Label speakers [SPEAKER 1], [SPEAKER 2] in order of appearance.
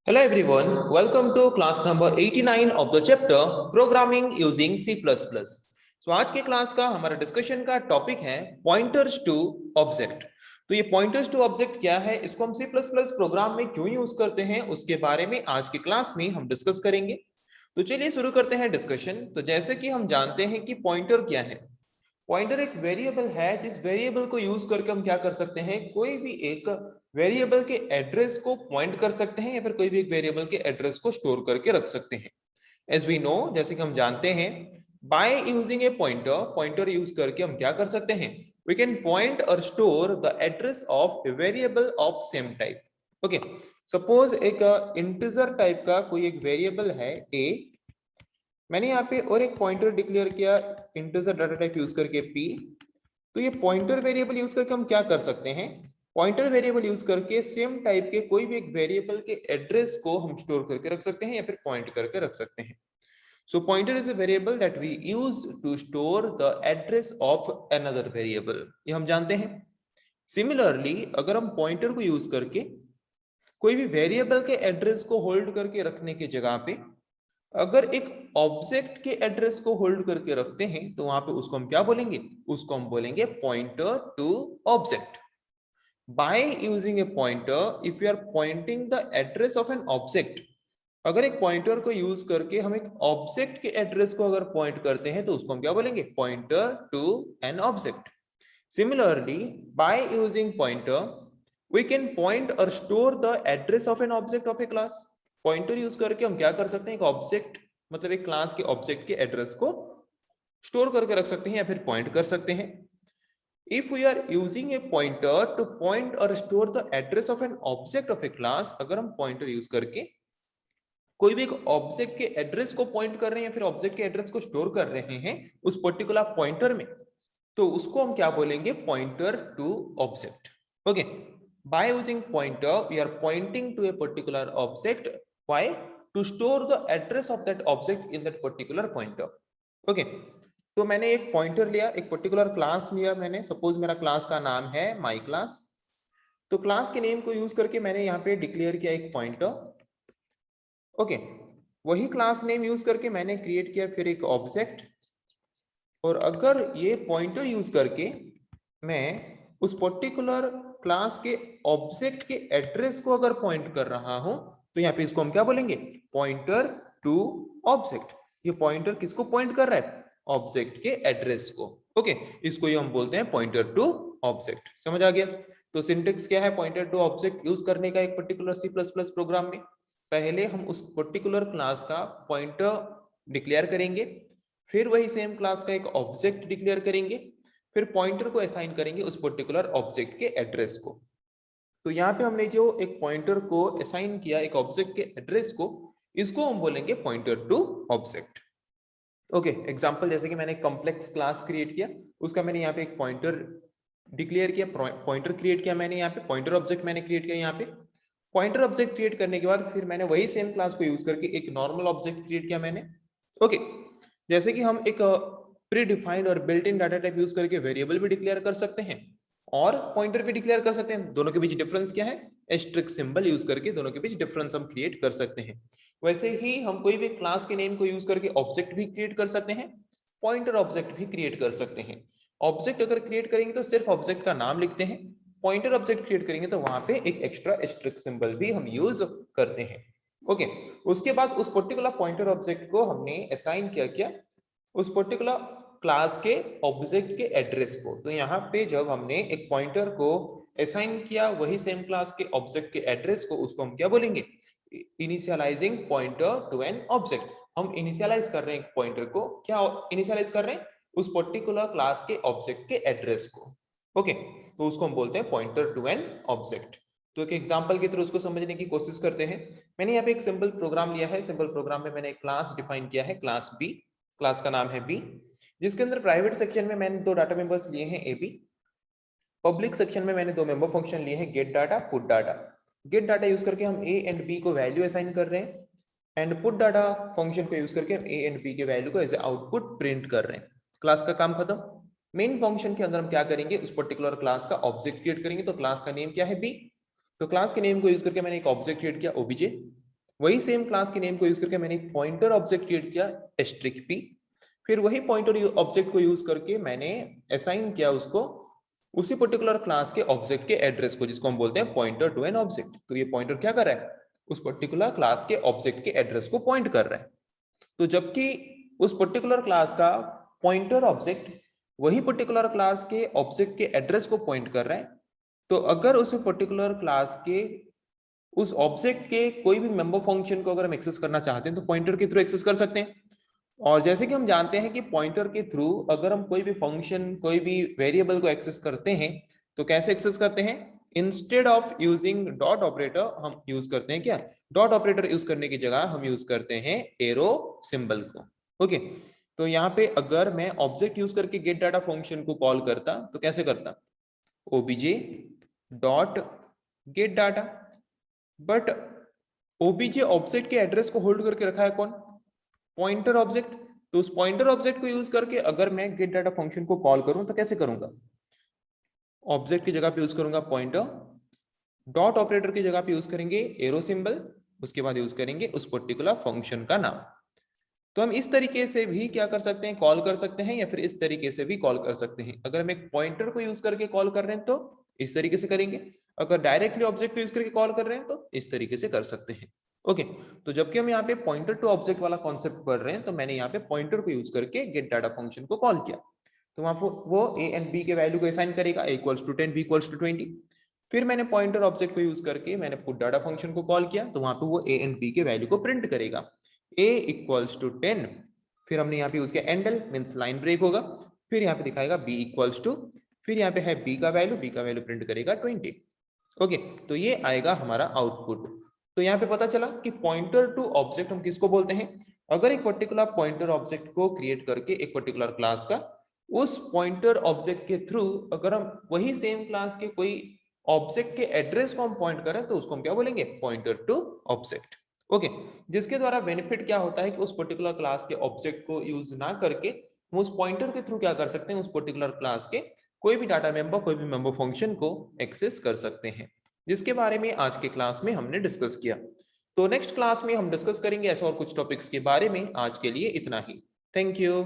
[SPEAKER 1] Hello everyone, welcome to class number 89 of the chapter Programming using C++. So आज के class का हमारा discussion का टॉपिक है पॉइंटर्स टू ऑब्जेक्ट। तो ये पॉइंटर्स टू ऑब्जेक्ट क्या है, इसको हम C++ प्रोग्राम में क्यों यूज करते हैं, उसके बारे में आज के क्लास में हम डिस्कस करेंगे। तो चलिए शुरू करते हैं डिस्कशन। तो जैसे कि हम जानते हैं कि पॉइंटर क्या है। पॉइंटर एक वेरिएबल है जिस वेरिएबल को यूज करके हम क्या कर सकते हैं, कोई भी एक वेरिएबल के एड्रेस को पॉइंट कर सकते हैं या फिर कोई भी एक वेरिएबल के एड्रेस को स्टोर करके रख सकते हैं। एज वी नो, जैसे कि हम जानते हैं, bye using a pointer, pointer use करके हम क्या कर सकते हैं, वी कैन पॉइंट और store the address of a variable of same type. Okay, suppose एक इंटीजर टाइप का कोई एक वेरिएबल है ए, मैंने यहाँ पे और एक पॉइंटर डिक्लेयर किया इंटीजर डाटा टाइप यूज करके p। तो ये पॉइंटर वेरिएबल यूज करके हम क्या कर सकते हैं, पॉइंटर वेरिएबल यूज करके सेम टाइप के कोई भी एक वेरिएबल के एड्रेस को हम स्टोर करके रख सकते हैं या फिर पॉइंट करके रख सकते हैं। So pointer is a variable that we use to store the address of another variable, ये हम जानते हैं। सिमिलरली अगर हम पॉइंटर को यूज करके कोई भी वेरिएबल के एड्रेस को होल्ड करके रखने की जगह पे अगर एक ऑब्जेक्ट के एड्रेस को होल्ड करके रखते हैं तो वहां पे उसको हम क्या बोलेंगे, उसको हम बोलेंगे pointer to object. By using a pointer if you are pointing the address of an object, अगर एक पॉइंटर को यूज करके हम एक ऑब्जेक्ट के एड्रेस को अगर पॉइंट करते हैं तो उसको हम क्या बोलेंगे, pointer to an object. Similarly, by using pointer, we can point or store the address of an object of a class. Pointer use करके हम क्या कर सकते हैं, एक ऑब्जेक्ट मतलब एक क्लास के ऑब्जेक्ट के एड्रेस को स्टोर करके रख सकते हैं या फिर पॉइंट कर सकते हैं। If we are using a pointer to point or store the address of an object of a class, अगर हम पॉइंटर यूज करके कोई भी एक ऑब्जेक्ट के एड्रेस को पॉइंट कर रहे हैं या फिर ऑब्जेक्ट के एड्रेस को स्टोर कर रहे हैं उस पर्टिकुलर पॉइंटर में, तो उसको हम क्या बोलेंगे, pointer to object. Okay, by using pointer we are pointing to a particular object, why, to store the address of that object in that particular pointer. Okay, तो मैंने एक पॉइंटर लिया, एक पर्टिकुलर क्लास लिया मैंने, सपोज मेरा class का नाम है माई क्लास। तो क्लास के नेम को यूज करके मैंने यहाँ पे डिक्लेयर किया एक पॉइंटर। ओके, वही क्लास नेम यूज करके मैंने क्रिएट किया फिर एक ऑब्जेक्ट, और अगर ये पॉइंटर यूज करके मैं उस पर्टिकुलर क्लास के ऑब्जेक्ट के एड्रेस को अगर पॉइंट कर रहा हूं तो यहाँ पे इसको हम क्या बोलेंगे, पॉइंटर टू ऑब्जेक्ट। ये पॉइंटर किसको पॉइंट कर रहा है, ऑब्जेक्ट के एड्रेस को। ओके, इसको ही हम बोलते हैं पॉइंटर टू ऑब्जेक्ट। समझ आ गया। तो सिंटेक्स क्या है पॉइंटर टू ऑब्जेक्ट यूज करने का एक पर्टिकुलर C++ प्रोग्राम में, पहले हम उस पर्टिकुलर क्लास का पॉइंटर डिक्लेयर करेंगे, फिर वही सेम क्लास का एक ऑब्जेक्ट डिक्लेयर करेंगे, फिर पॉइंटर को असाइन करेंगे उस पर्टिकुलर ऑब्जेक्ट के एड्रेस को। तो यहाँ पे हमने जो एक पॉइंटर को असाइन किया एक ऑब्जेक्ट के एड्रेस को, इसको हम बोलेंगे pointer to object. Okay, example जैसे कि मैंने कॉम्प्लेक्स क्लास क्रिएट किया, उसका मैंने यहाँ पे एक पॉइंटर डिक्लेयर किया, पॉइंटर क्रिएट किया मैंने, यहाँ पे पॉइंटर ऑब्जेक्ट मैंने क्रिएट किया। यहाँ पे पॉइंटर ऑब्जेक्ट क्रिएट करने के बाद फिर मैंने वही सेम क्लास को यूज करके एक नॉर्मल ऑब्जेक्ट क्रिएट किया मैंने। ओके, जैसे कि हम एक प्री डिफाइंड और built in data type use करके वेरिएबल भी डिक्लेयर कर सकते हैं और पॉइंटर भी डिक्लेयर कर सकते हैं। दोनों के बीच डिफरेंस क्या है, एस्टेरिस्क सिंबल यूज करके दोनों के बीच डिफरेंस हम क्रिएट कर सकते हैं। वैसे ही हम कोई भी क्लास के नेम को यूज करके ऑब्जेक्ट भी क्रिएट कर सकते हैं, पॉइंटर ऑब्जेक्ट भी क्रिएट कर सकते हैं। ऑब्जेक्ट अगर क्रिएट करेंगे तो सिर्फ ऑब्जेक्ट का नाम लिखते हैं, पॉइंटर ऑब्जेक्ट क्रिएट करेंगे तो वहां पे एक एक्स्ट्रा एस्टेरिस्क सिंबल भी हम यूज करते हैं। ओके, उसके बाद उस पर्टिकुलर पॉइंटर ऑब्जेक्ट को हमने असाइन किया उस पर्टिकुलर क्लास के ऑब्जेक्ट के एड्रेस को। तो यहाँ पे जब हमने एक पॉइंटर को असाइन किया वही सेम क्लास के ऑब्जेक्ट के एड्रेस को, उसको हम क्या बोलेंगे, initialising pointer to an object. हम इनिशियलाइज कर रहे हैं पॉइंटर को, क्या इनिशियलाइज कर रहे हैं, उस पर्टिकुलर क्लास के ऑब्जेक्ट के एड्रेस को। ओके, तो उसको हम बोलते हैं पॉइंटर टू एन ऑब्जेक्ट। तो एक एग्जांपल के थ्रू उसको समझने की कोशिश करते हैं। मैंने यहाँ पे एक सिंपल प्रोग्राम लिया है, सिंपल प्रोग्राम में मैंने एक क्लास डिफाइन किया है, क्लास बी, क्लास का नाम है बी, जिसके अंदर प्राइवेट सेक्शन में मैंने दो डाटा मेंबर्स लिए हैं ए बी, पब्लिक सेक्शन में मैंने दो मेंबर फंक्शन लिए हैं gate data put data. Gate data use करके हम ए एंड बी को वैल्यू असाइन कर रहे हैं एंड पुट डाटा फंक्शन को यूज करके हम ए एंड बी के वैल्यू को एज आउटपुट प्रिंट कर रहे हैं। क्लास का काम खत्म। मेन फंक्शन के अंदर हम क्या करेंगे, उस पर्टिकुलर क्लास का ऑब्जेक्ट क्रिएट करेंगे। तो क्लास का नेम क्या है बी, तो क्लास के नेम को यूज करके मैंने एक ऑब्जेक्ट क्रिएट किया ओबीजे। वही सेम क्लास के नेम को यूज करके मैंने एक पॉइंटर ऑब्जेक्ट क्रिएट किया एस्ट्रिक पी, फिर वही पॉइंटर ऑब्जेक्ट को यूज करके मैंने असाइन किया उसको उसी पर्टिकुलर क्लास के ऑब्जेक्ट के एड्रेस को, जिसको हम बोलते हैं पॉइंटर टू एन ऑब्जेक्ट। तो ये पॉइंटर क्या कर रहा है, उस पर्टिकुलर क्लास के ऑब्जेक्ट के एड्रेस को पॉइंट कर रहा है। तो जबकि उस पर्टिकुलर क्लास का पॉइंटर ऑब्जेक्ट वही पर्टिकुलर क्लास के ऑब्जेक्ट के एड्रेस को पॉइंट कर रहा है, तो अगर उस पर्टिकुलर क्लास के उस ऑब्जेक्ट के कोई भी मेंबर फंक्शन को अगर हम एक्सेस करना चाहते हैं तो पॉइंटर के थ्रू एक्सेस कर सकते हैं। और जैसे कि हम जानते हैं कि पॉइंटर के थ्रू अगर हम कोई भी फंक्शन कोई भी वेरिएबल को एक्सेस करते हैं तो कैसे एक्सेस करते हैं, instead of using dot operator हम यूज करते हैं क्या, डॉट ऑपरेटर यूज करने की जगह हम यूज करते हैं एरो सिंबल को। ओके, तो यहाँ पे अगर मैं ऑब्जेक्ट यूज करके गेट डाटा फंक्शन को कॉल करता तो कैसे करता, OBJ dot gate data, but OBJ object के एड्रेस को होल्ड करके रखा है कौन, पॉइंटर ऑब्जेक्ट। तो उस पॉइंटर ऑब्जेक्ट को यूज करके अगर मैं गेट डाटा फंक्शन को कॉल करूं तो कैसे करूंगा, ऑब्जेक्ट की जगह पे यूज करूंगा पॉइंटर, डॉट ऑपरेटर की जगह पे यूज करेंगे एरो सिंबल, उसके बाद यूज करेंगे उस पर्टिकुलर फंक्शन का नाम। तो हम इस तरीके से भी क्या कर सकते हैं, कॉल कर सकते हैं, या फिर इस तरीके से भी कॉल कर सकते हैं। अगर हम एक पॉइंटर को यूज करके कॉल कर रहे हैं तो इस तरीके से करेंगे, अगर डायरेक्टली ऑब्जेक्ट को यूज करके कॉल कर रहे हैं तो इस तरीके से कर सकते हैं। ओके, तो जबकि हम यहाँ पे पॉइंटर टू ऑब्जेक्ट वाला कॉन्सेप्ट पढ़ रहे हैं तो मैंने यहाँ पे पॉइंटर को यूज करके गेट डाटा फंक्शन को कॉल किया। तो वहां वो ए एंड बी के वैल्यू को असाइन करेगा, a equals to 10 b equals to 20। फिर मैंने पॉइंटर ऑब्जेक्ट को यूज करके मैंने पुट डाटा फंक्शन को कॉल किया, तो वहां पे वो a एंड b के वैल्यू को प्रिंट करेगा, a इक्वल्स टू 10। फिर हमने यहाँ पे यूज किया एंडल मींस लाइन ब्रेक होगा, फिर यहाँ पे दिखाएगा b इक्वल्स टू, फिर यहाँ पे है b का वैल्यू प्रिंट करेगा 20। ओके, तो ये आएगा हमारा आउटपुट। तो यहाँ पे पता चला कि पॉइंटर टू ऑब्जेक्ट हम किसको बोलते हैं, अगर एक पर्टिकुलर पॉइंटर ऑब्जेक्ट को क्रिएट करके एक पर्टिकुलर क्लास का उस पॉइंटर ऑब्जेक्ट के थ्रू अगर हम वही सेम क्लास के कोई ऑब्जेक्ट के एड्रेस को हम पॉइंट करें तो उसको हम क्या बोलेंगे, पॉइंटर टू ऑब्जेक्ट। ओके, जिसके द्वारा बेनिफिट क्या होता है कि उस पर्टिकुलर क्लास के ऑब्जेक्ट को यूज ना करके हम उस पॉइंटर के थ्रू क्या कर सकते हैं, उस पर्टिकुलर क्लास के कोई भी डाटा मेंबर कोई भी मेंबर फंक्शन को एक्सेस कर सकते हैं, जिसके बारे में आज के क्लास में हमने डिस्कस किया। तो नेक्स्ट क्लास में हम डिस्कस करेंगे ऐसे और कुछ टॉपिक्स के बारे में। आज के लिए इतना ही, थैंक यू।